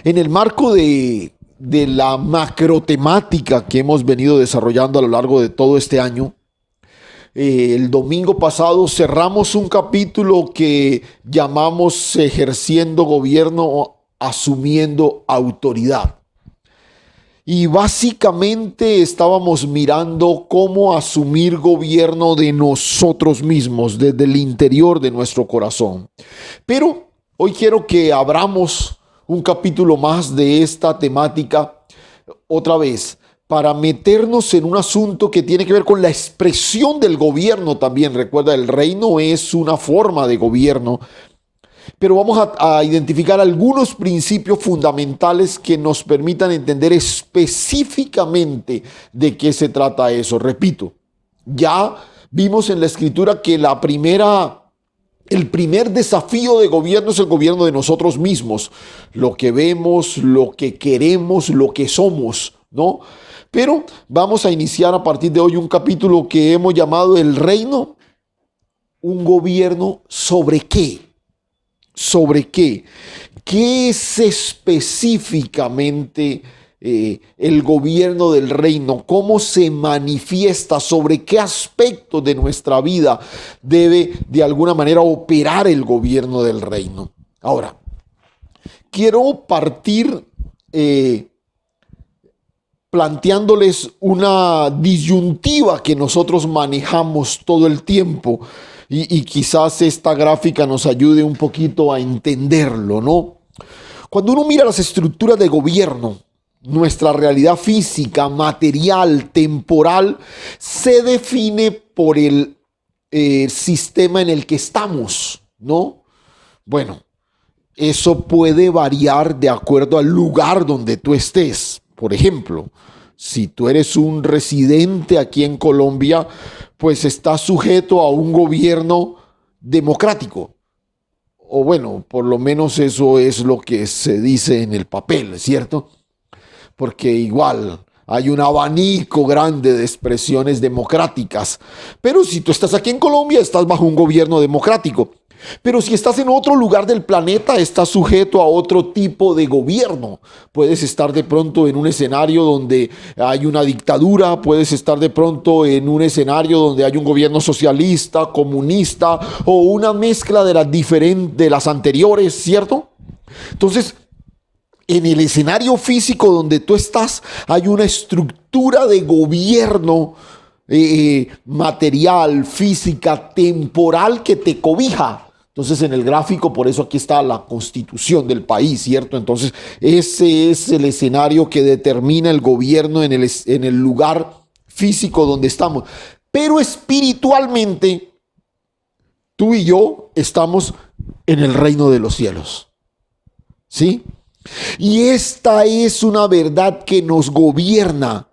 En el marco de la macrotemática que hemos venido desarrollando a lo largo de todo este año, el domingo pasado cerramos un capítulo que llamamos Ejerciendo Gobierno o Asumiendo Autoridad. Y básicamente estábamos mirando cómo asumir gobierno de nosotros mismos, desde el interior de nuestro corazón. Pero hoy quiero que abramos un capítulo más de esta temática otra vez, para meternos en un asunto que tiene que ver con la expresión del gobierno también. Recuerda, el reino es una forma de gobierno, pero vamos a identificar algunos principios fundamentales que nos permitan entender específicamente de qué se trata eso. Repito, ya vimos en la escritura que el primer desafío de gobierno es el gobierno de nosotros mismos, lo que vemos, lo que queremos, lo que somos, ¿no? Pero vamos a iniciar a partir de hoy un capítulo que hemos llamado El Reino, un gobierno ¿sobre qué? ¿Sobre qué? ¿Qué es específicamente el gobierno del reino? ¿Cómo se manifiesta? ¿Sobre qué aspecto de nuestra vida debe de alguna manera operar el gobierno del reino? Ahora, quiero partir planteándoles una disyuntiva que nosotros manejamos todo el tiempo y quizás esta gráfica nos ayude un poquito a entenderlo, ¿no? Cuando uno mira las estructuras de gobierno, nuestra realidad física, material, temporal, se define por el sistema en el que estamos, ¿no? Bueno, eso puede variar de acuerdo al lugar donde tú estés. Por ejemplo, si tú eres un residente aquí en Colombia, pues estás sujeto a un gobierno democrático. O bueno, por lo menos eso es lo que se dice en el papel, ¿cierto? Porque igual hay un abanico grande de expresiones democráticas. Pero si tú estás aquí en Colombia, estás bajo un gobierno democrático. Pero si estás en otro lugar del planeta, estás sujeto a otro tipo de gobierno. Puedes estar de pronto en un escenario donde hay una dictadura, puedes estar de pronto en un escenario donde hay un gobierno socialista, comunista o una mezcla de las anteriores, ¿cierto? Entonces, en el escenario físico donde tú estás, hay una estructura de gobierno material, física, temporal que te cobija. Entonces en el gráfico, por eso aquí está la constitución del país, ¿cierto? Entonces ese es el escenario que determina el gobierno en el lugar físico donde estamos. Pero espiritualmente, tú y yo estamos en el reino de los cielos, ¿sí? Y esta es una verdad que nos gobierna.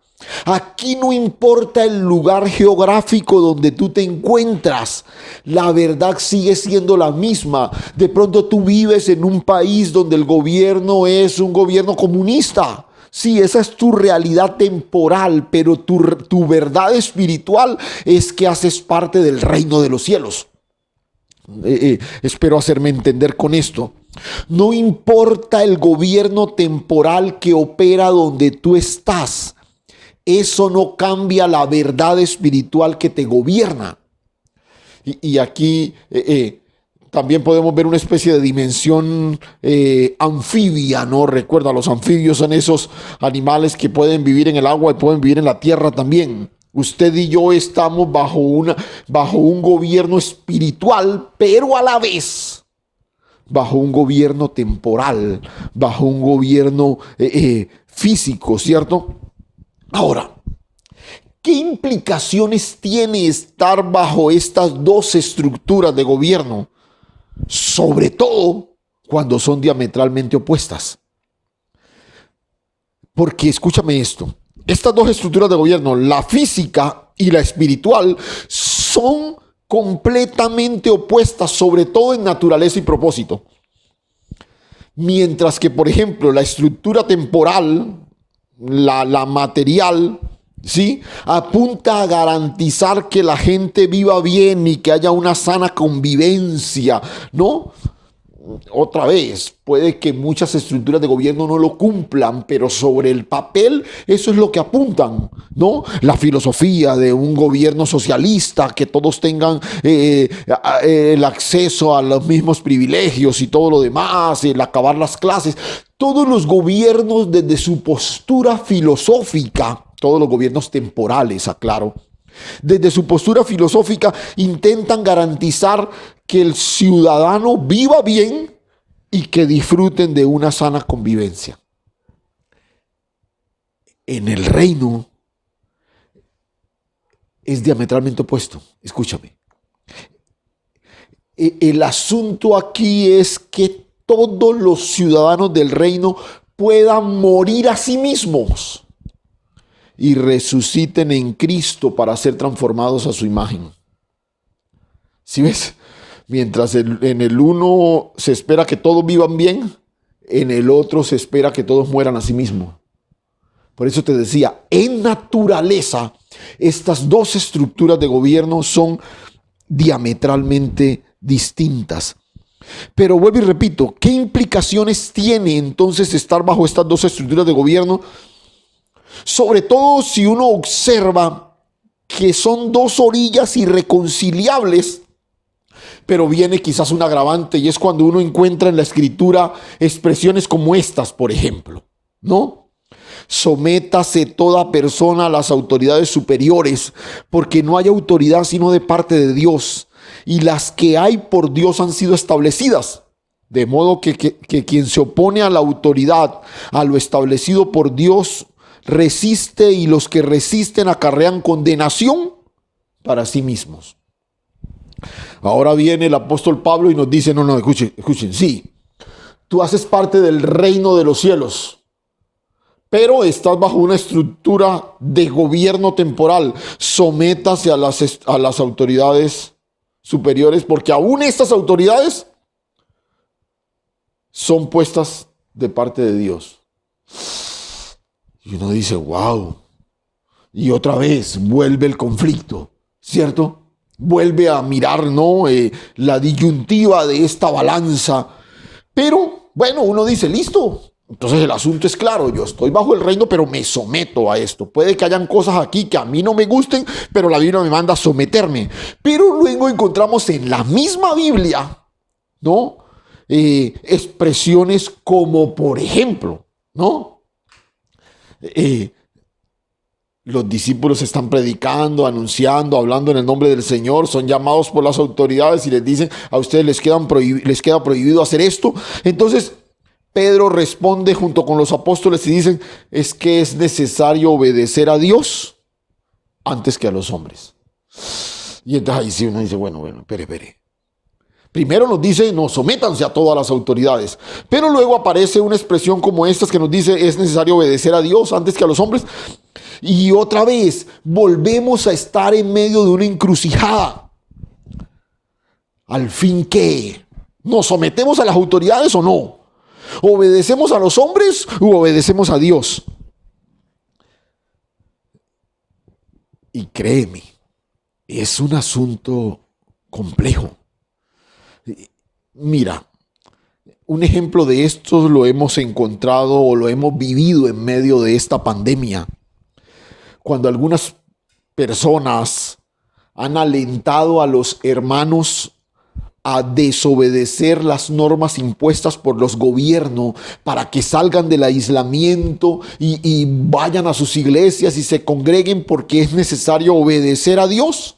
Aquí no importa el lugar geográfico donde tú te encuentras, la verdad sigue siendo la misma. De pronto tú vives en un país donde el gobierno es un gobierno comunista. Sí, esa es tu realidad temporal, pero tu verdad espiritual es que haces parte del reino de los cielos. Espero hacerme entender con esto. No importa el gobierno temporal que opera donde tú estás. Eso no cambia la verdad espiritual que te gobierna. Y aquí también podemos ver una especie de dimensión anfibia, ¿no? Recuerda, los anfibios son esos animales que pueden vivir en el agua y pueden vivir en la tierra también. Usted y yo estamos bajo un gobierno espiritual, pero a la vez bajo un gobierno temporal, bajo un gobierno físico, ¿cierto? Ahora, ¿qué implicaciones tiene estar bajo estas dos estructuras de gobierno? Sobre todo cuando son diametralmente opuestas. Porque escúchame esto, estas dos estructuras de gobierno, la física y la espiritual, son completamente opuestas, sobre todo en naturaleza y propósito. Mientras que, por ejemplo, la estructura temporal, la material, ¿sí?, apunta a garantizar que la gente viva bien y que haya una sana convivencia, ¿no? otra vez, puede que muchas estructuras de gobierno no lo cumplan, pero sobre el papel eso es lo que apuntan, ¿no? La filosofía de un gobierno socialista, que todos tengan el acceso a los mismos privilegios y todo lo demás, el acabar las clases. Todos los gobiernos desde su postura filosófica, todos los gobiernos temporales, aclaro, desde su postura filosófica intentan garantizar que el ciudadano viva bien y que disfruten de una sana convivencia. En el reino es diametralmente opuesto. Escúchame. El asunto aquí es que todos los ciudadanos del reino puedan morir a sí mismos y resuciten en Cristo para ser transformados a su imagen. ¿Sí ves? Mientras en el uno se espera que todos vivan bien, en el otro se espera que todos mueran a sí mismos. Por eso te decía, en naturaleza, estas dos estructuras de gobierno son diametralmente distintas. Pero vuelvo y repito, ¿qué implicaciones tiene entonces estar bajo estas dos estructuras de gobierno? Sobre todo si uno observa que son dos orillas irreconciliables, pero viene quizás un agravante, y es cuando uno encuentra en la escritura expresiones como estas, por ejemplo, ¿no? Sométase toda persona a las autoridades superiores, porque no hay autoridad sino de parte de Dios, y las que hay por Dios han sido establecidas. De modo que quien se opone a la autoridad, a lo establecido por Dios, resiste, y los que resisten acarrean condenación para sí mismos. Ahora viene el apóstol Pablo y nos dice, no, escuchen, sí, tú haces parte del reino de los cielos, pero estás bajo una estructura de gobierno temporal. Sométase a las autoridades superiores, porque aún estas autoridades son puestas de parte de Dios. Y uno dice, wow. Y otra vez vuelve el conflicto, ¿cierto? Vuelve a mirar, ¿no? La disyuntiva de esta balanza. Pero, bueno, uno dice, listo. Entonces el asunto es claro, yo estoy bajo el reino, pero me someto a esto. Puede que hayan cosas aquí que a mí no me gusten, pero la Biblia me manda a someterme. Pero luego encontramos en la misma Biblia, ¿no? Expresiones como, por ejemplo, ¿no? Los discípulos están predicando, anunciando, hablando en el nombre del Señor, son llamados por las autoridades y les dicen, a ustedes les queda prohibido hacer esto. Entonces Pedro responde junto con los apóstoles y dicen, es que es necesario obedecer a Dios antes que a los hombres. Y entonces ahí sí uno dice, bueno, espere. Primero nos dice, no, sométanse a todas las autoridades. Pero luego aparece una expresión como esta que nos dice, es necesario obedecer a Dios antes que a los hombres. Y otra vez, volvemos a estar en medio de una encrucijada. ¿Al fin qué? ¿Nos sometemos a las autoridades o no? ¿Obedecemos a los hombres u obedecemos a Dios? Y créeme, es un asunto complejo. Mira, un ejemplo de esto lo hemos encontrado o lo hemos vivido en medio de esta pandemia. Cuando algunas personas han alentado a los hermanos a desobedecer las normas impuestas por los gobiernos para que salgan del aislamiento y vayan a sus iglesias y se congreguen, porque es necesario obedecer a Dios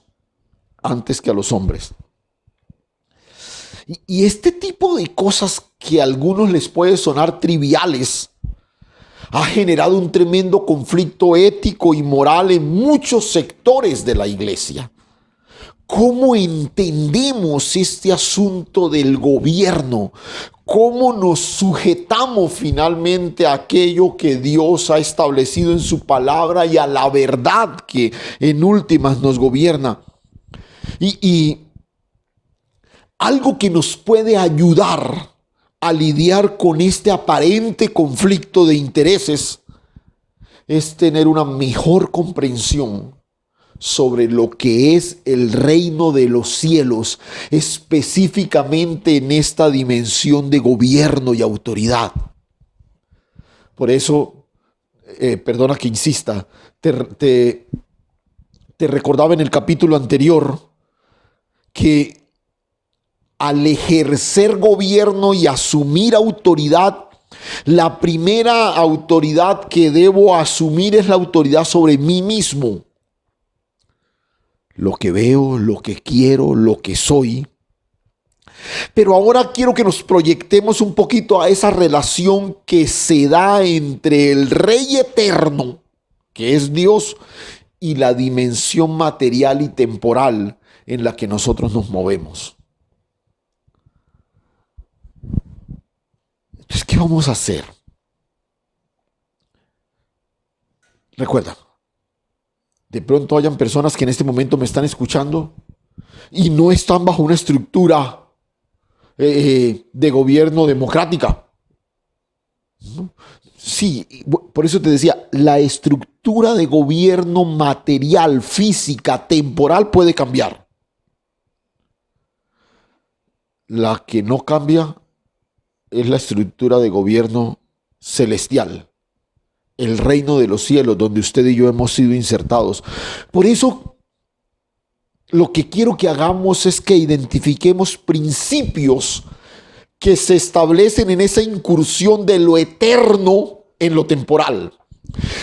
antes que a los hombres. Y este tipo de cosas que a algunos les puede sonar triviales ha generado un tremendo conflicto ético y moral en muchos sectores de la iglesia. ¿Cómo entendemos este asunto del gobierno? ¿Cómo nos sujetamos finalmente a aquello que Dios ha establecido en su palabra y a la verdad que en últimas nos gobierna? Y algo que nos puede ayudar a lidiar con este aparente conflicto de intereses es tener una mejor comprensión sobre lo que es el reino de los cielos, específicamente en esta dimensión de gobierno y autoridad. Por eso, perdona que insista, te recordaba en el capítulo anterior que al ejercer gobierno y asumir autoridad, la primera autoridad que debo asumir es la autoridad sobre mí mismo. Lo que veo, lo que quiero, lo que soy. Pero ahora quiero que nos proyectemos un poquito a esa relación que se da entre el Rey eterno, que es Dios, y la dimensión material y temporal en la que nosotros nos movemos. Entonces, ¿qué vamos a hacer? Recuerda, de pronto hayan personas que en este momento me están escuchando y no están bajo una estructura de gobierno democrática. Sí, por eso te decía, la estructura de gobierno material, física, temporal puede cambiar. La que no cambia es la estructura de gobierno celestial, el reino de los cielos, donde usted y yo hemos sido insertados. Por eso, lo que quiero que hagamos es que identifiquemos principios que se establecen en esa incursión de lo eterno en lo temporal.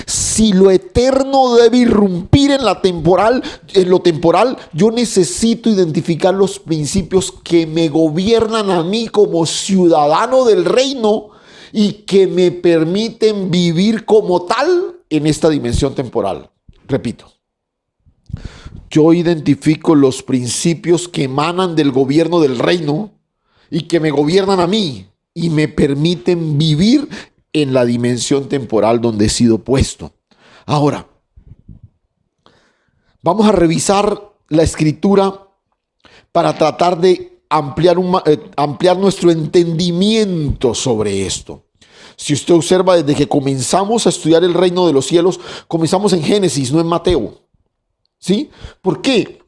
Si lo eterno debe irrumpir en lo temporal, yo necesito identificar los principios que me gobiernan a mí como ciudadano del reino y que me permiten vivir como tal en esta dimensión temporal. Repito, yo identifico los principios que emanan del gobierno del reino y que me gobiernan a mí y me permiten vivir en la dimensión temporal donde he sido puesto. Ahora, vamos a revisar la escritura para tratar de ampliar nuestro entendimiento sobre esto. Si usted observa, desde que comenzamos a estudiar el reino de los cielos, comenzamos en Génesis, no en Mateo. ¿Sí? ¿Por qué?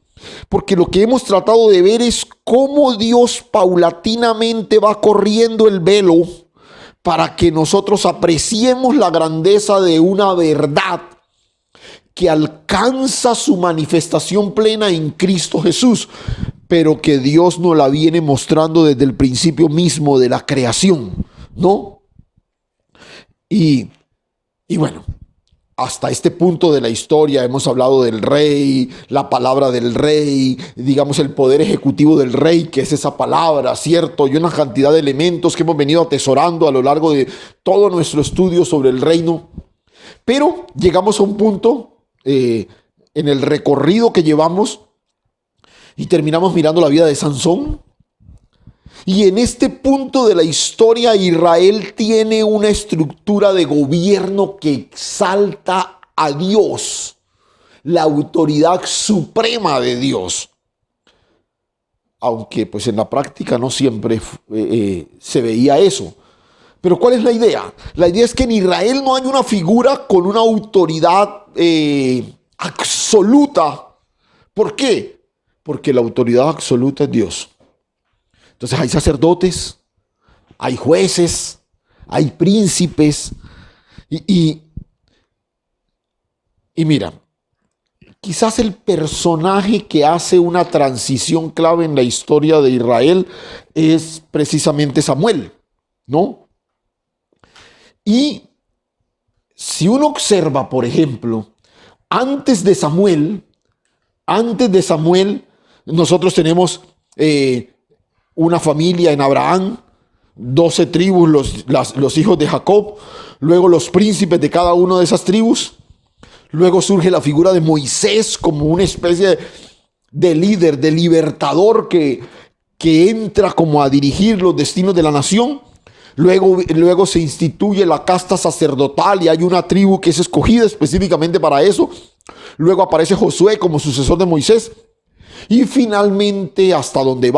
Porque lo que hemos tratado de ver es cómo Dios paulatinamente va corriendo el velo para que nosotros apreciemos la grandeza de una verdad que alcanza su manifestación plena en Cristo Jesús, pero que Dios nos la viene mostrando desde el principio mismo de la creación, ¿no? Y bueno, hasta este punto de la historia hemos hablado del rey, la palabra del rey, digamos el poder ejecutivo del rey, que es esa palabra, ¿cierto? Y una cantidad de elementos que hemos venido atesorando a lo largo de todo nuestro estudio sobre el reino. Pero llegamos a un punto en el recorrido que llevamos y terminamos mirando la vida de Sansón. Y en este punto de la historia, Israel tiene una estructura de gobierno que exalta a Dios, la autoridad suprema de Dios. Aunque pues en la práctica no siempre se veía eso. Pero ¿cuál es la idea? La idea es que en Israel no hay una figura con una autoridad absoluta. ¿Por qué? Porque la autoridad absoluta es Dios. Entonces hay sacerdotes, hay jueces, hay príncipes y mira, quizás el personaje que hace una transición clave en la historia de Israel es precisamente Samuel, ¿no? Y si uno observa, por ejemplo, antes de Samuel, nosotros tenemos una familia en Abraham, 12 tribus, los hijos de Jacob, luego los príncipes de cada una de esas tribus. Luego surge la figura de Moisés como una especie de líder, de libertador que entra como a dirigir los destinos de la nación. Luego se instituye la casta sacerdotal y hay una tribu que es escogida específicamente para eso. Luego aparece Josué como sucesor de Moisés. Y finalmente, hasta donde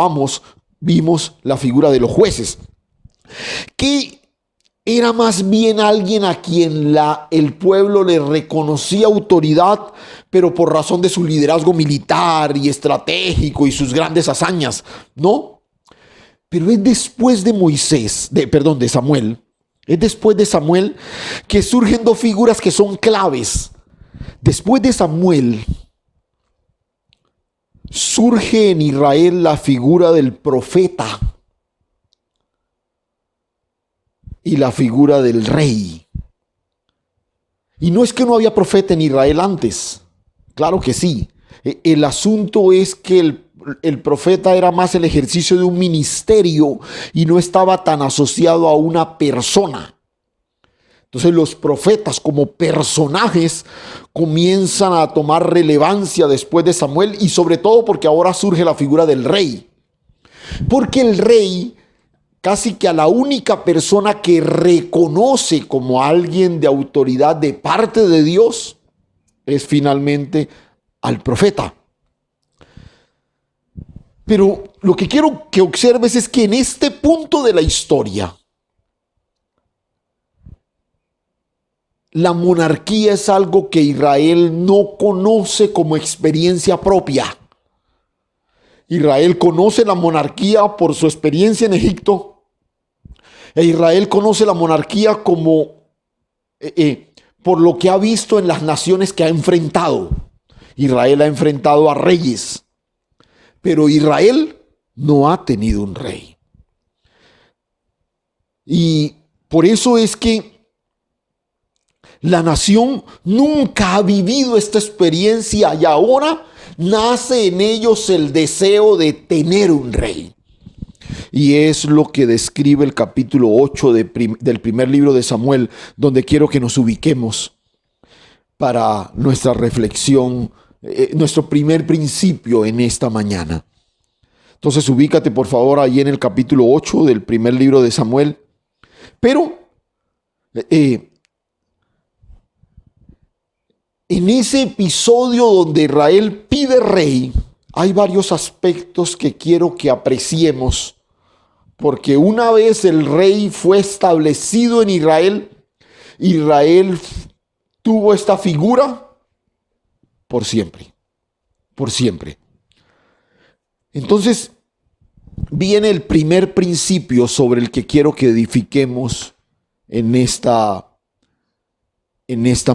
vimos la figura de los jueces, que era más bien alguien a quien el pueblo le reconocía autoridad, pero por razón de su liderazgo militar y estratégico y sus grandes hazañas, ¿no? Pero es después de de Samuel, es después de Samuel que surgen dos figuras que son claves. Después de Samuel, surge en Israel la figura del profeta y la figura del rey. Y no es que no había profeta en Israel antes, claro que sí. El asunto es que el profeta era más el ejercicio de un ministerio y no estaba tan asociado a una persona. Entonces los profetas como personajes comienzan a tomar relevancia después de Samuel, y sobre todo porque ahora surge la figura del rey. Porque el rey, casi que a la única persona que reconoce como alguien de autoridad de parte de Dios, es finalmente al profeta. Pero lo que quiero que observes es que en este punto de la historia, la monarquía es algo que Israel no conoce como experiencia propia. Israel conoce la monarquía por su experiencia en Egipto. E Israel conoce la monarquía como por lo que ha visto en las naciones que ha enfrentado. Israel ha enfrentado a reyes, pero Israel no ha tenido un rey. Y por eso es que la nación nunca ha vivido esta experiencia y ahora nace en ellos el deseo de tener un rey. Y es lo que describe el capítulo 8 del primer libro de Samuel, donde quiero que nos ubiquemos para nuestra reflexión, nuestro primer principio en esta mañana. Entonces ubícate por favor ahí en el capítulo 8 del primer libro de Samuel. Pero en ese episodio donde Israel pide rey, hay varios aspectos que quiero que apreciemos, porque una vez el rey fue establecido en Israel, Israel tuvo esta figura por siempre, por siempre. Entonces viene el primer principio sobre el que quiero que edifiquemos en esta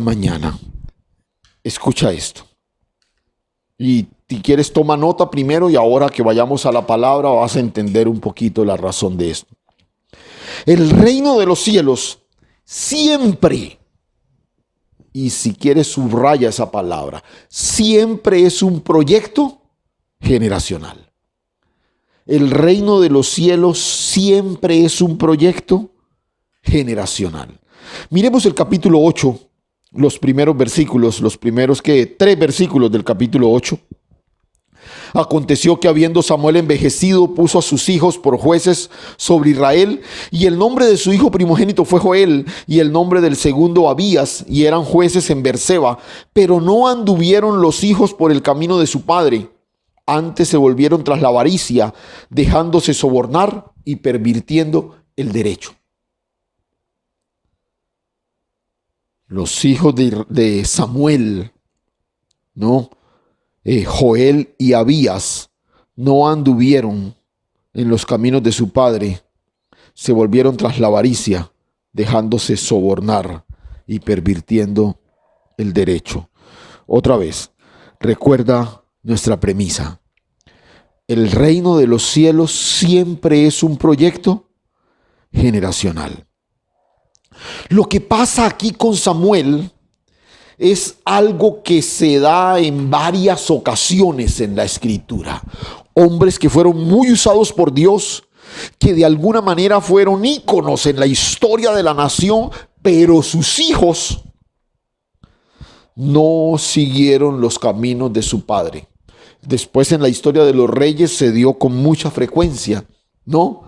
mañana. Escucha esto. Y si quieres toma nota primero, y ahora que vayamos a la palabra vas a entender un poquito la razón de esto. El reino de los cielos siempre, y si quieres subraya esa palabra, siempre es un proyecto generacional. El reino de los cielos siempre es un proyecto generacional. Miremos el capítulo 8. Los primeros versículos, tres versículos del capítulo 8. Aconteció que habiendo Samuel envejecido, puso a sus hijos por jueces sobre Israel, y el nombre de su hijo primogénito fue Joel, y el nombre del segundo Abías, y eran jueces en Berseba. Pero no anduvieron los hijos por el camino de su padre, antes se volvieron tras la avaricia, dejándose sobornar y pervirtiendo el derecho. Los hijos de Samuel, ¿no? Joel y Abías no anduvieron en los caminos de su padre, se volvieron tras la avaricia, dejándose sobornar y pervirtiendo el derecho. Otra vez, recuerda nuestra premisa. El reino de los cielos siempre es un proyecto generacional. Lo que pasa aquí con Samuel es algo que se da en varias ocasiones en la Escritura. Hombres que fueron muy usados por Dios, que de alguna manera fueron íconos en la historia de la nación, pero sus hijos no siguieron los caminos de su padre. Después en la historia de los reyes se dio con mucha frecuencia, ¿no?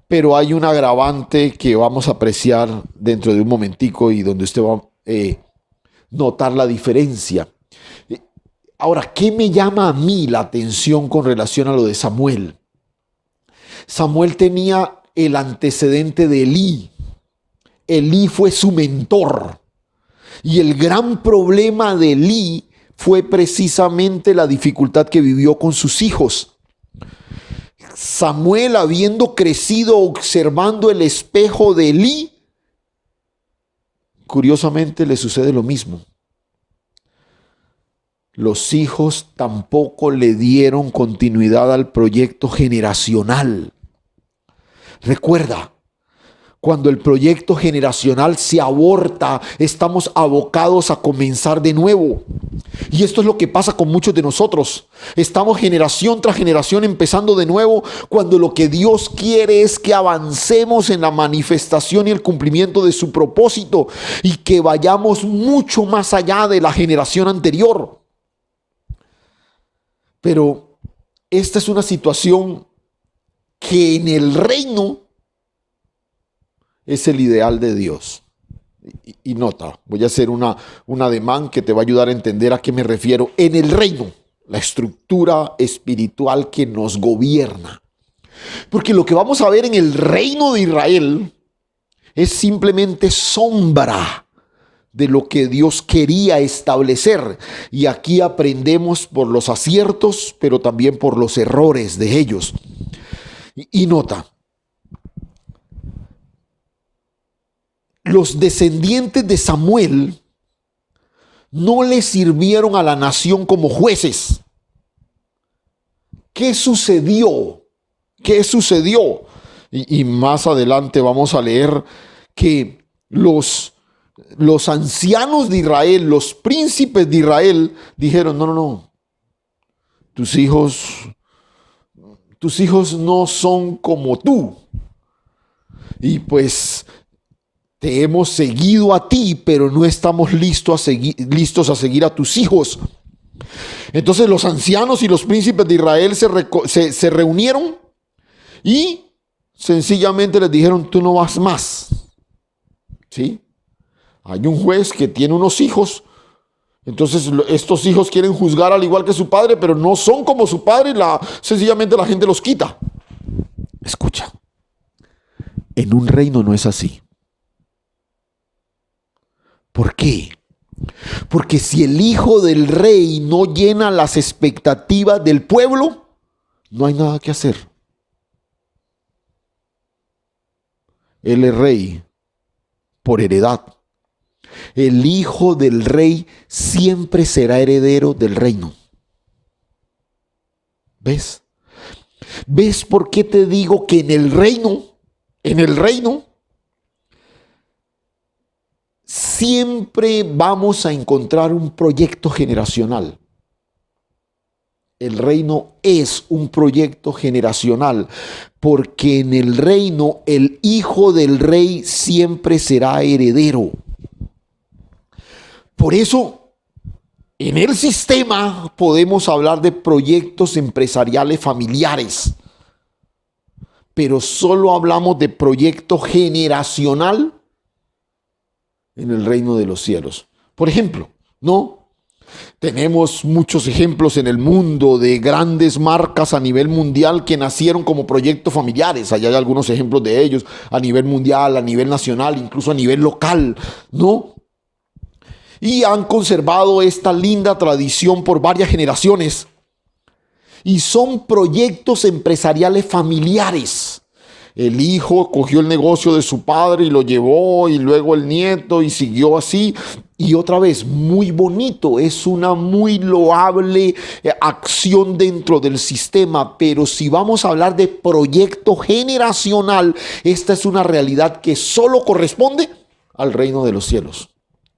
Pero hay un agravante que vamos a apreciar dentro de un momentico y donde usted va a notar la diferencia. Ahora, ¿qué me llama a mí la atención con relación a lo de Samuel? Samuel tenía el antecedente de Elí. Elí fue su mentor. Y el gran problema de Elí fue precisamente la dificultad que vivió con sus hijos. Samuel, habiendo crecido observando el espejo de Elí, curiosamente le sucede lo mismo. Los hijos tampoco le dieron continuidad al proyecto generacional. Recuerda, cuando el proyecto generacional se aborta, estamos abocados a comenzar de nuevo. Y esto es lo que pasa con muchos de nosotros. Estamos generación tras generación empezando de nuevo, cuando lo que Dios quiere es que avancemos en la manifestación y el cumplimiento de su propósito y que vayamos mucho más allá de la generación anterior. Pero esta es una situación que en el reino es el ideal de Dios. Y nota, voy a hacer un ademán que te va a ayudar a entender a qué me refiero. En el reino, la estructura espiritual que nos gobierna. Porque lo que vamos a ver en el reino de Israel es simplemente sombra de lo que Dios quería establecer. Y aquí aprendemos por los aciertos, pero también por los errores de ellos. Y nota, los descendientes de Samuel no le sirvieron a la nación como jueces. ¿Qué sucedió? ¿Qué sucedió? Y más adelante vamos a leer que los ancianos de Israel, los príncipes de Israel, dijeron, no, tus hijos no son como tú. Y pues te hemos seguido a ti, pero no estamos listos a seguir a tus hijos. Entonces los ancianos y los príncipes de Israel se reunieron y sencillamente les dijeron, tú no vas más. ¿Sí? Hay un juez que tiene unos hijos, entonces estos hijos quieren juzgar al igual que su padre, pero no son como su padre, sencillamente la gente los quita. Escucha, en un reino no es así. ¿Por qué? Porque si el hijo del rey no llena las expectativas del pueblo, no hay nada que hacer. Él es rey por heredad. El hijo del rey siempre será heredero del reino. ¿Ves? ¿Ves por qué te digo que en el reino, siempre vamos a encontrar un proyecto generacional? El reino es un proyecto generacional, porque en el reino el hijo del rey siempre será heredero. Por eso, en el sistema podemos hablar de proyectos empresariales familiares, pero solo hablamos de proyecto generacional en el reino de los cielos. Por ejemplo, ¿no? Tenemos muchos ejemplos en el mundo de grandes marcas a nivel mundial que nacieron como proyectos familiares. Allá hay algunos ejemplos de ellos a nivel mundial, a nivel nacional, incluso a nivel local, ¿no? Y han conservado esta linda tradición por varias generaciones. Y son proyectos empresariales familiares. El hijo cogió el negocio de su padre y lo llevó, y luego el nieto, y siguió así. Y otra vez, muy bonito, es una muy loable acción dentro del sistema. Pero si vamos a hablar de proyecto generacional, esta es una realidad que solo corresponde al reino de los cielos.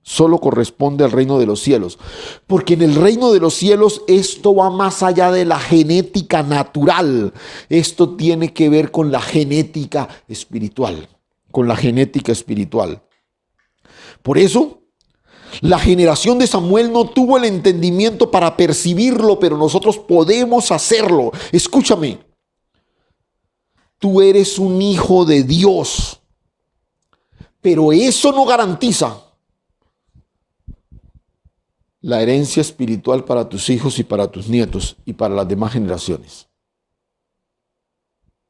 Solo corresponde al reino de los cielos. Porque en el reino de los cielos esto va más allá de la genética natural. Esto tiene que ver con la genética espiritual. Con la genética espiritual. Por eso, la generación de Samuel no tuvo el entendimiento para percibirlo, pero nosotros podemos hacerlo. Escúchame. Tú eres un hijo de Dios. Pero eso no garantiza la herencia espiritual para tus hijos y para tus nietos y para las demás generaciones.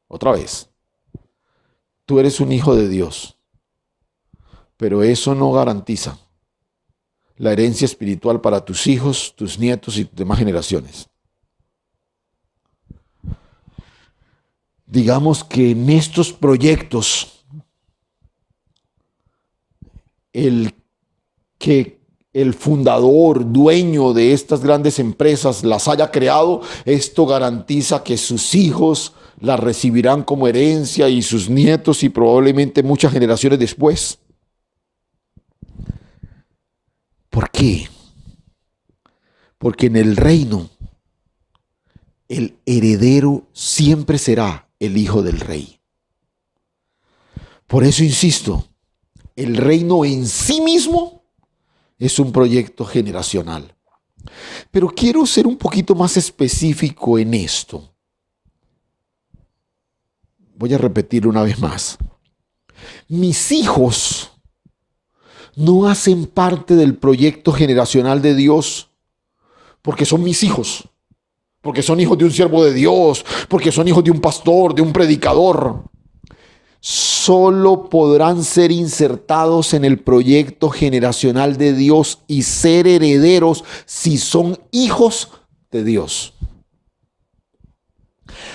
Otra vez, tú eres un hijo de Dios, pero eso no garantiza la herencia espiritual para tus hijos, tus nietos y demás generaciones. Digamos que en estos proyectos, el que el fundador, dueño de estas grandes empresas las haya creado, esto garantiza que sus hijos las recibirán como herencia y sus nietos y probablemente muchas generaciones después. ¿Por qué? Porque en el reino el heredero siempre será el hijo del rey. Por eso insisto, el reino en sí mismo es un proyecto generacional. Pero quiero ser un poquito más específico en esto. Voy a repetirlo una vez más. Mis hijos no hacen parte del proyecto generacional de Dios porque son mis hijos, porque son hijos de un siervo de Dios, porque son hijos de un pastor, de un predicador. Solo podrán ser insertados en el proyecto generacional de Dios y ser herederos si son hijos de Dios.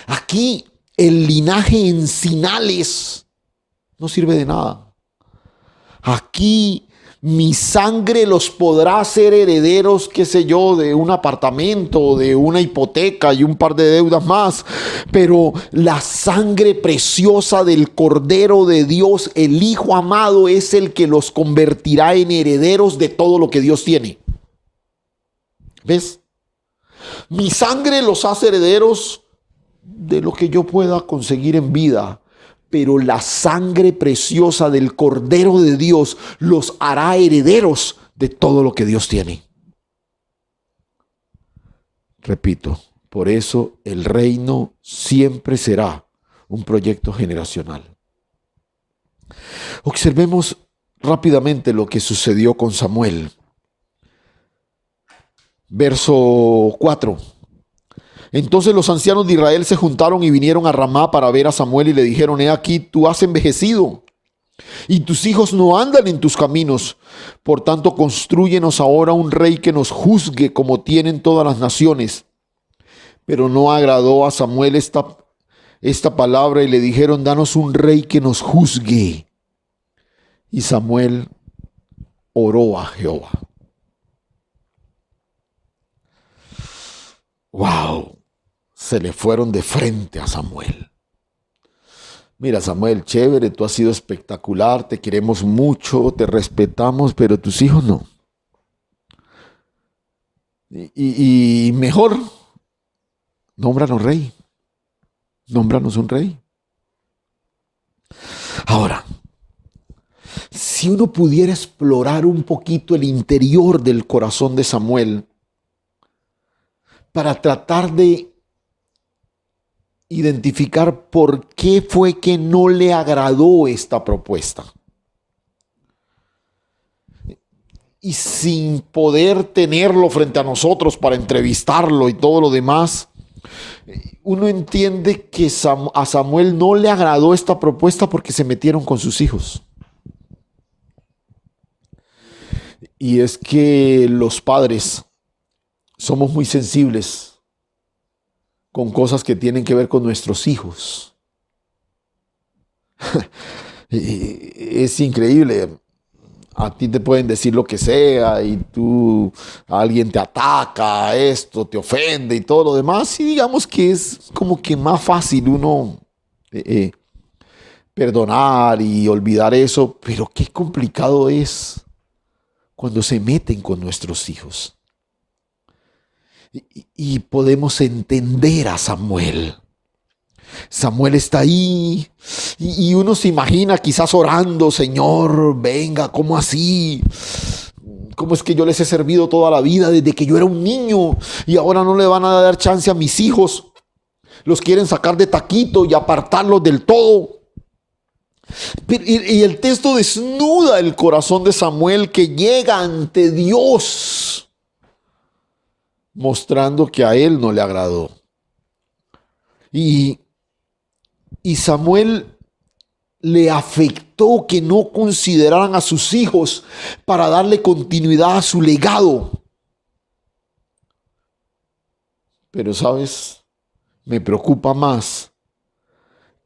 Aquí el linaje encinales no sirve de nada. Aquí mi sangre los podrá hacer herederos, qué sé yo, de un apartamento, de una hipoteca y un par de deudas más. Pero la sangre preciosa del Cordero de Dios, el Hijo amado, es el que los convertirá en herederos de todo lo que Dios tiene. ¿Ves? Mi sangre los hace herederos de lo que yo pueda conseguir en vida. Pero la sangre preciosa del Cordero de Dios los hará herederos de todo lo que Dios tiene. Repito, por eso el reino siempre será un proyecto generacional. Observemos rápidamente lo que sucedió con Samuel. Verso 4. Entonces los ancianos de Israel se juntaron y vinieron a Ramá para ver a Samuel y le dijeron: he aquí, tú has envejecido y tus hijos no andan en tus caminos. Por tanto, constrúyenos ahora un rey que nos juzgue como tienen todas las naciones. Pero no agradó a Samuel esta palabra y le dijeron: danos un rey que nos juzgue. Y Samuel oró a Jehová. ¡Wow! Se le fueron de frente a Samuel. Mira, Samuel, chévere, tú has sido espectacular, te queremos mucho, te respetamos, pero tus hijos no. Y mejor, nómbranos rey. Nómbranos un rey. Ahora, si uno pudiera explorar un poquito el interior del corazón de Samuel para tratar de identificar por qué fue que no le agradó esta propuesta. Y sin poder tenerlo frente a nosotros para entrevistarlo y todo lo demás, uno entiende que a Samuel no le agradó esta propuesta porque se metieron con sus hijos. Y es que los padres somos muy sensibles con cosas que tienen que ver con nuestros hijos. Es increíble. A ti te pueden decir lo que sea y alguien te ataca, esto te ofende y todo lo demás. Y digamos que es como que más fácil uno perdonar y olvidar eso. Pero qué complicado es cuando se meten con nuestros hijos. Y podemos entender a Samuel. Samuel está ahí y uno se imagina quizás orando: Señor, venga, ¿cómo así? ¿Cómo es que yo les he servido toda la vida desde que yo era un niño y ahora no le van a dar chance a mis hijos? Los quieren sacar de taquito y apartarlos del todo. Y el texto desnuda el corazón de Samuel, que llega ante Dios mostrando que a él no le agradó. Y Samuel le afectó lamentó que no consideraran a sus hijos para darle continuidad a su legado. Pero, ¿sabes? Me preocupa más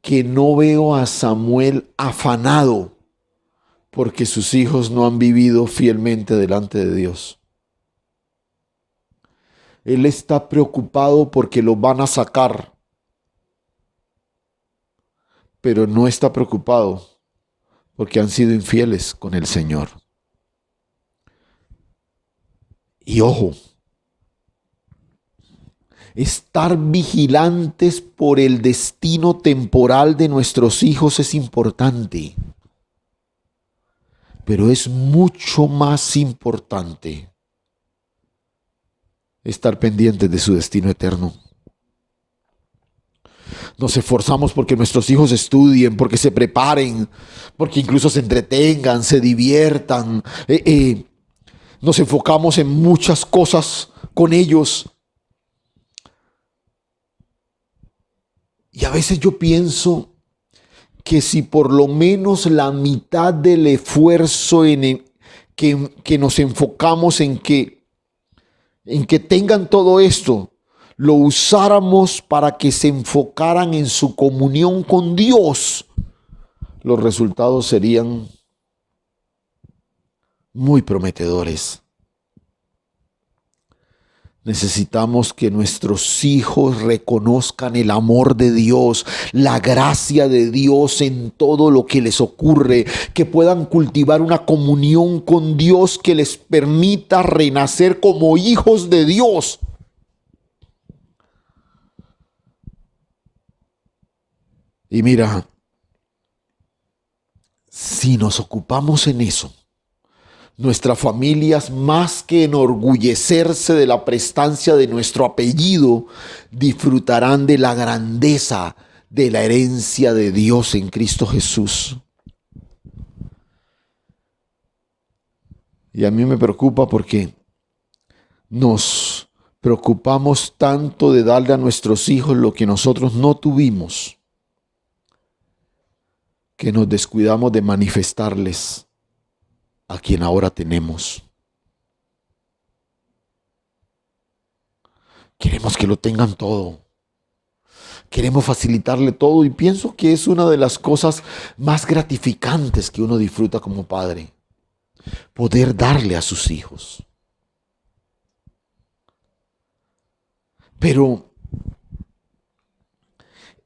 que no veo a Samuel afanado porque sus hijos no han vivido fielmente delante de Dios. Él está preocupado porque lo van a sacar, pero no está preocupado porque han sido infieles con el Señor. Y ojo, estar vigilantes por el destino temporal de nuestros hijos es importante, pero es mucho más importante estar pendientes de su destino eterno. Nos esforzamos porque nuestros hijos estudien, porque se preparen, porque incluso se entretengan, se diviertan. Nos enfocamos en muchas cosas con ellos. Y a veces yo pienso que si por lo menos la mitad del esfuerzo que nos enfocamos en que tengan todo esto, lo usáramos para que se enfocaran en su comunión con Dios, los resultados serían muy prometedores. Necesitamos que nuestros hijos reconozcan el amor de Dios, la gracia de Dios en todo lo que les ocurre, que puedan cultivar una comunión con Dios que les permita renacer como hijos de Dios. Y mira, si nos ocupamos en eso, nuestras familias, más que enorgullecerse de la prestancia de nuestro apellido, disfrutarán de la grandeza de la herencia de Dios en Cristo Jesús. Y a mí me preocupa porque nos preocupamos tanto de darle a nuestros hijos lo que nosotros no tuvimos, que nos descuidamos de manifestarles a quien ahora tenemos. Queremos que lo tengan todo. Queremos facilitarle todo y pienso que es una de las cosas más gratificantes que uno disfruta como padre. Poder darle a sus hijos. Pero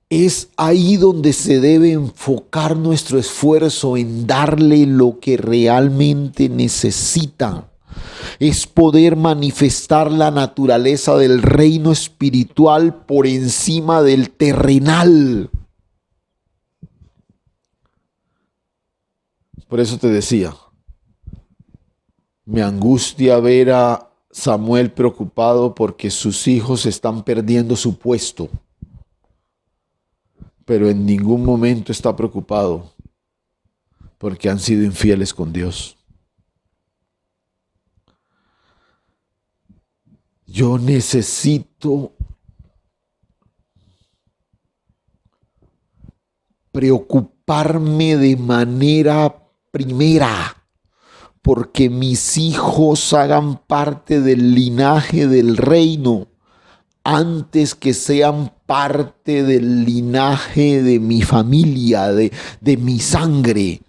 es ahí donde se debe enfocar nuestro esfuerzo en darle lo que realmente necesita. Es poder manifestar la naturaleza del reino espiritual por encima del terrenal. Por eso te decía, me angustia ver a Samuel preocupado porque sus hijos están perdiendo su puesto. Pero en ningún momento está preocupado porque han sido infieles con Dios. Yo necesito preocuparme de manera primera porque mis hijos hagan parte del linaje del reino antes que sean parte del linaje de mi familia, de mi sangre.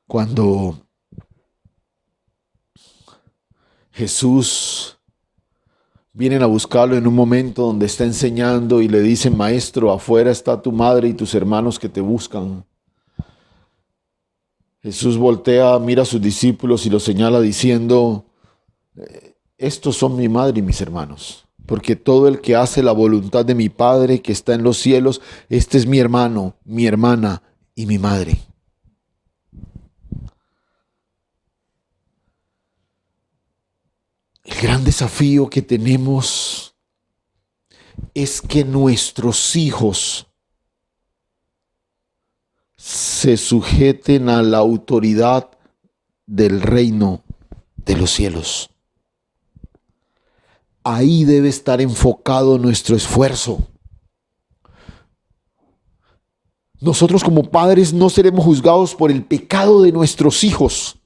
Cuando Jesús vienen a buscarlo en un momento donde está enseñando y le dicen, maestro, afuera está tu madre y tus hermanos que te buscan. Jesús voltea, mira a sus discípulos y los señala diciendo, estos son mi madre y mis hermanos, porque todo el que hace la voluntad de mi Padre que está en los cielos, este es mi hermano, mi hermana y mi madre. El gran desafío que tenemos es que nuestros hijos se sujeten a la autoridad del reino de los cielos. Ahí debe estar enfocado nuestro esfuerzo. Nosotros como padres no seremos juzgados por el pecado de nuestros hijos,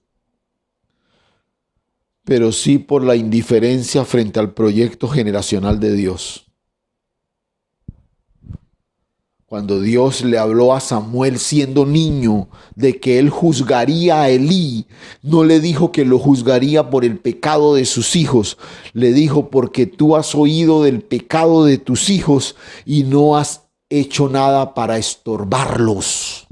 pero sí por la indiferencia frente al proyecto generacional de Dios. Cuando Dios le habló a Samuel siendo niño de que él juzgaría a Elí, no le dijo que lo juzgaría por el pecado de sus hijos. Le dijo, porque tú has oído del pecado de tus hijos y no has hecho nada para estorbarlos.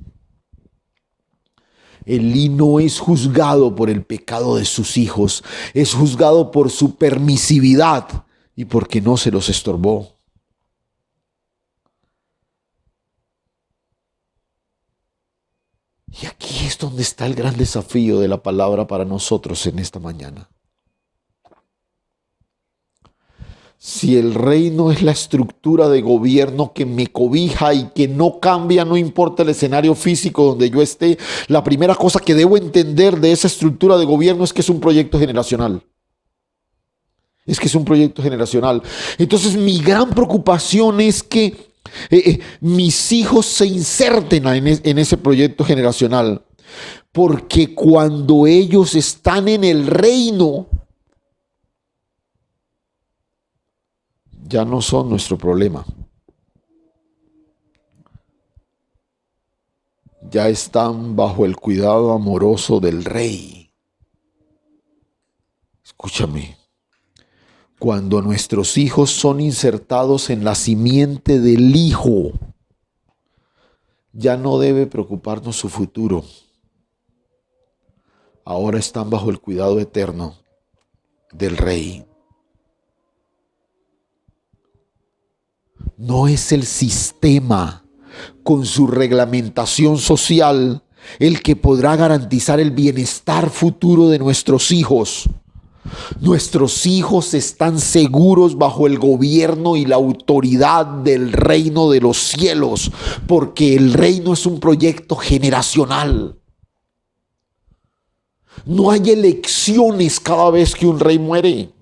Elí no es juzgado por el pecado de sus hijos, es juzgado por su permisividad y porque no se los estorbó. Y aquí es donde está el gran desafío de la palabra para nosotros en esta mañana. Si el reino es la estructura de gobierno que me cobija y que no cambia, no importa el escenario físico donde yo esté, la primera cosa que debo entender de esa estructura de gobierno es que es un proyecto generacional. Es que es un proyecto generacional. Entonces mi gran preocupación es que mis hijos se inserten en ese proyecto generacional. Porque cuando ellos están en el reino, ya no son nuestro problema. Ya están bajo el cuidado amoroso del rey. Escúchame. Cuando nuestros hijos son insertados en la simiente del Hijo, ya no debe preocuparnos su futuro. Ahora están bajo el cuidado eterno del Rey. No es el sistema con su reglamentación social el que podrá garantizar el bienestar futuro de nuestros hijos. Nuestros hijos están seguros bajo el gobierno y la autoridad del reino de los cielos, porque el reino es un proyecto generacional. No hay elecciones cada vez que un rey muere.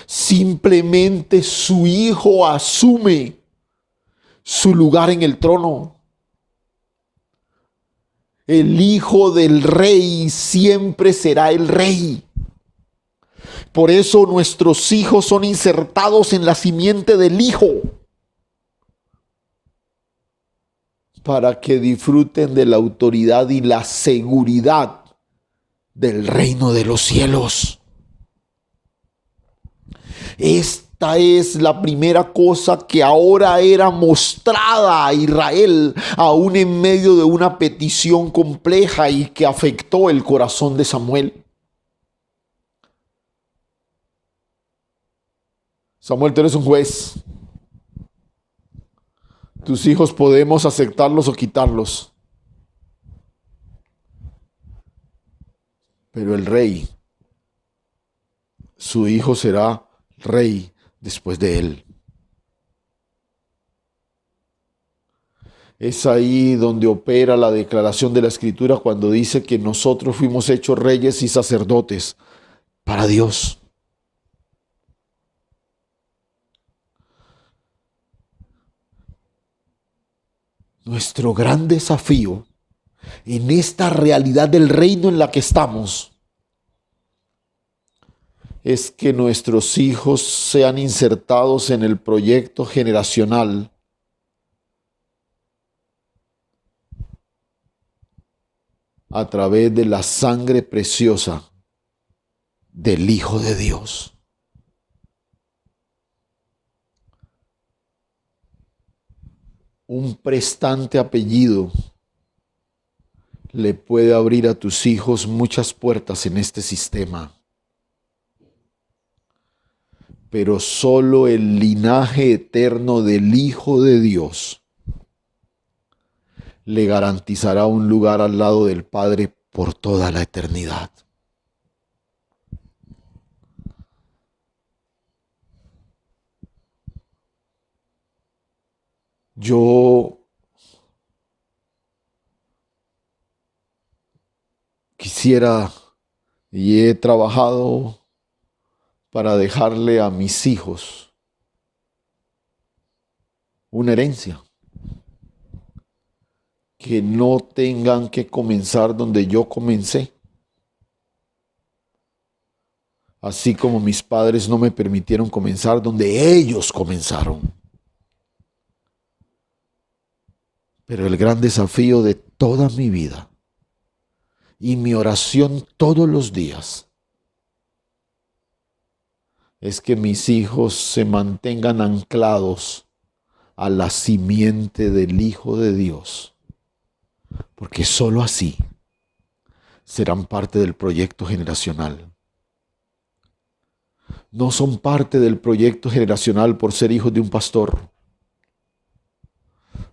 Simplemente su hijo asume su lugar en el trono. El hijo del rey siempre será el rey. Por eso nuestros hijos son insertados en la simiente del Hijo, para que disfruten de la autoridad y la seguridad del reino de los cielos. Esta es la primera cosa que ahora era mostrada a Israel, aún en medio de una petición compleja y que afectó el corazón de Samuel. Samuel, tú eres un juez. Tus hijos podemos aceptarlos o quitarlos. Pero el rey, su hijo será rey después de él. Es ahí donde opera la declaración de la Escritura cuando dice que nosotros fuimos hechos reyes y sacerdotes para Dios. Nuestro gran desafío en esta realidad del reino en la que estamos es que nuestros hijos sean insertados en el proyecto generacional a través de la sangre preciosa del Hijo de Dios. Un prestante apellido le puede abrir a tus hijos muchas puertas en este sistema. Pero solo el linaje eterno del Hijo de Dios le garantizará un lugar al lado del Padre por toda la eternidad. Yo quisiera y he trabajado para dejarle a mis hijos una herencia. Que no tengan que comenzar donde yo comencé. Así como mis padres no me permitieron comenzar donde ellos comenzaron. Pero el gran desafío de toda mi vida y mi oración todos los días es que mis hijos se mantengan anclados a la simiente del Hijo de Dios, porque sólo así serán parte del proyecto generacional. No son parte del proyecto generacional por ser hijos de un pastor.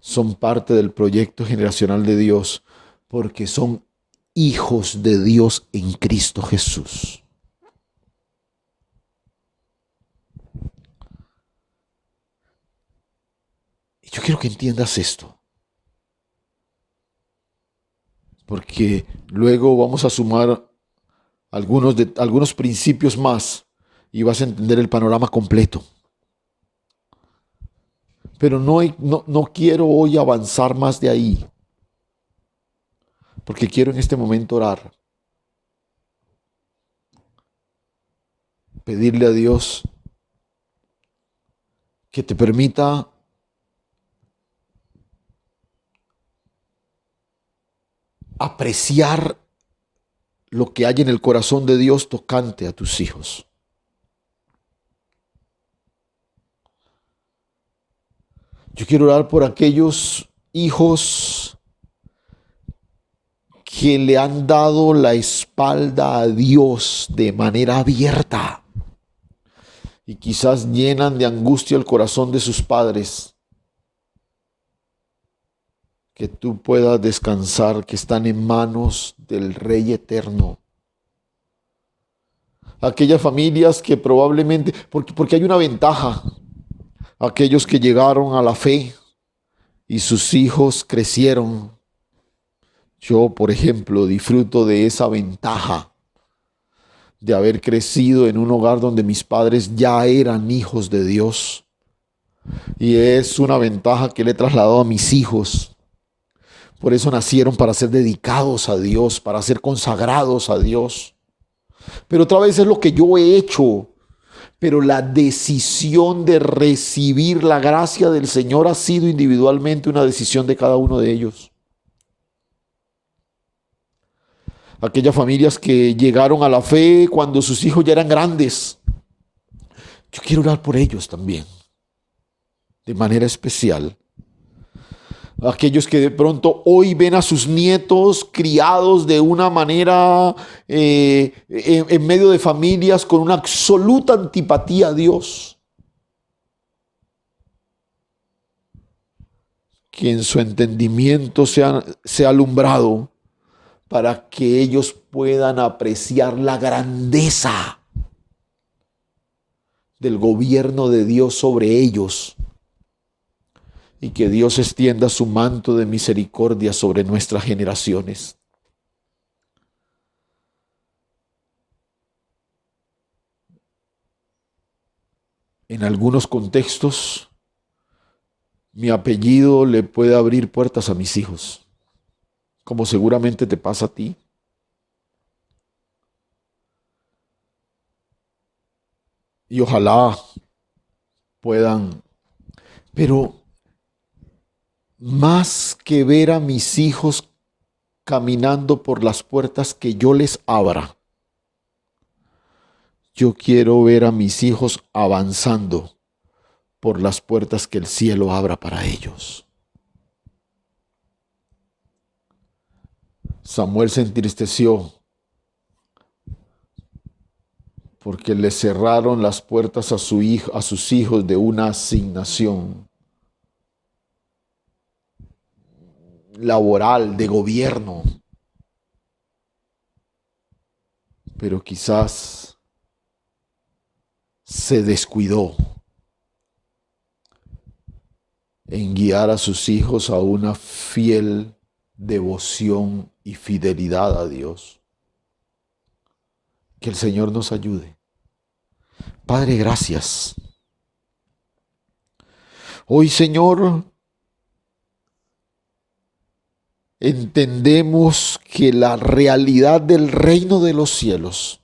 Son parte del proyecto generacional de Dios porque son hijos de Dios en Cristo Jesús. Y yo quiero que entiendas esto, porque luego vamos a sumar algunos principios más y vas a entender el panorama completo. Pero no quiero hoy avanzar más de ahí, porque quiero en este momento orar. Pedirle a Dios que te permita apreciar lo que hay en el corazón de Dios tocante a tus hijos. Yo quiero orar por aquellos hijos que le han dado la espalda a Dios de manera abierta y quizás llenan de angustia el corazón de sus padres. Que tú puedas descansar, que están en manos del Rey Eterno. Aquellas familias que probablemente, porque hay una ventaja, aquellos que llegaron a la fe y sus hijos crecieron. Yo, por ejemplo, disfruto de esa ventaja de haber crecido en un hogar donde mis padres ya eran hijos de Dios. Y es una ventaja que le he trasladado a mis hijos. Por eso nacieron para ser dedicados a Dios, para ser consagrados a Dios. Pero otra vez es lo que yo he hecho. Pero la decisión de recibir la gracia del Señor ha sido individualmente una decisión de cada uno de ellos. Aquellas familias que llegaron a la fe cuando sus hijos ya eran grandes. Yo quiero orar por ellos también, de manera especial. Aquellos que de pronto hoy ven a sus nietos criados de una manera en medio de familias con una absoluta antipatía a Dios. Que en su entendimiento sea alumbrado para que ellos puedan apreciar la grandeza del gobierno de Dios sobre ellos. Y que Dios extienda su manto de misericordia sobre nuestras generaciones. En algunos contextos, mi apellido le puede abrir puertas a mis hijos, como seguramente te pasa a ti. Y ojalá puedan, pero más que ver a mis hijos caminando por las puertas que yo les abra, yo quiero ver a mis hijos avanzando por las puertas que el cielo abra para ellos. Samuel se entristeció porque le cerraron las puertas a sus hijos de una asignación laboral, de gobierno. Pero quizás se descuidó en guiar a sus hijos a una fiel devoción y fidelidad a Dios. Que el Señor nos ayude Padre, gracias. Hoy, Señor, entendemos que la realidad del reino de los cielos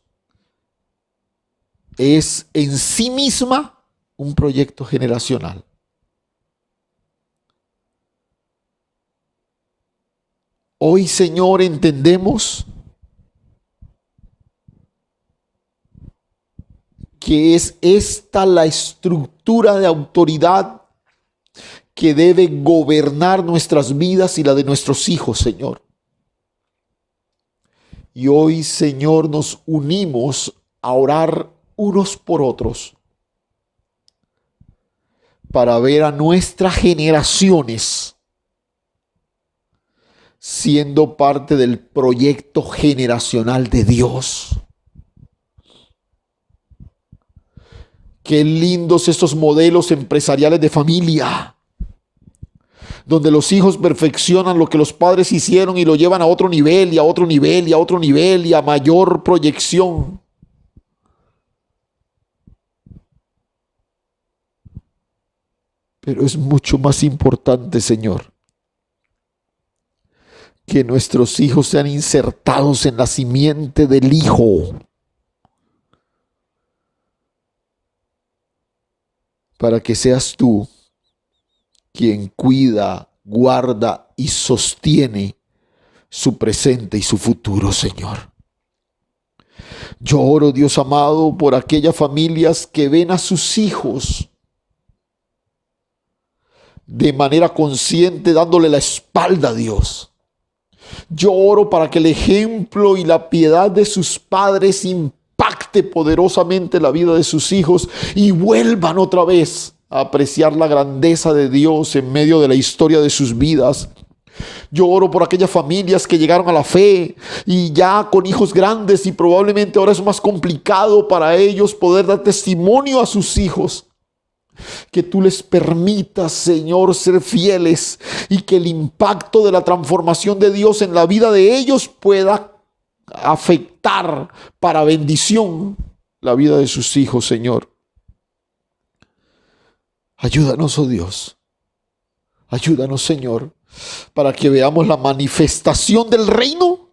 es en sí misma un proyecto generacional. Hoy, Señor, entendemos que es esta la estructura de autoridad que debe gobernar nuestras vidas y la de nuestros hijos, Señor. Y hoy, Señor, nos unimos a orar unos por otros para ver a nuestras generaciones siendo parte del proyecto generacional de Dios. Qué lindos estos modelos empresariales de familia, donde los hijos perfeccionan lo que los padres hicieron y lo llevan a otro nivel y a otro nivel y a otro nivel y a mayor proyección. Pero es mucho más importante, Señor, que nuestros hijos sean insertados en la simiente del Hijo, para que seas tú quien cuida, guarda y sostiene su presente y su futuro, Señor. Yo oro, Dios amado, por aquellas familias que ven a sus hijos de manera consciente dándole la espalda a Dios. Yo oro para que el ejemplo y la piedad de sus padres impacte poderosamente la vida de sus hijos y vuelvan otra vez a apreciar la grandeza de Dios en medio de la historia de sus vidas. Yo oro por aquellas familias que llegaron a la fe y ya con hijos grandes y probablemente ahora es más complicado para ellos poder dar testimonio a sus hijos. Que tú les permitas, Señor, ser fieles y que el impacto de la transformación de Dios en la vida de ellos pueda afectar para bendición la vida de sus hijos, Señor. Ayúdanos, oh Dios. Ayúdanos, Señor, para que veamos la manifestación del reino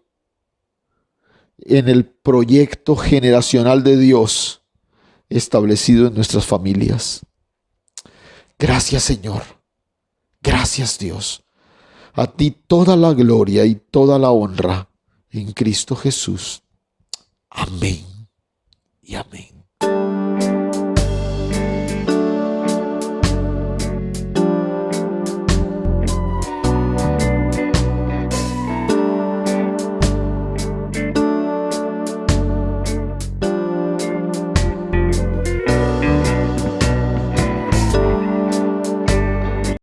en el proyecto generacional de Dios establecido en nuestras familias. Gracias, Señor. Gracias, Dios. A ti toda la gloria y toda la honra en Cristo Jesús. Amén y amén.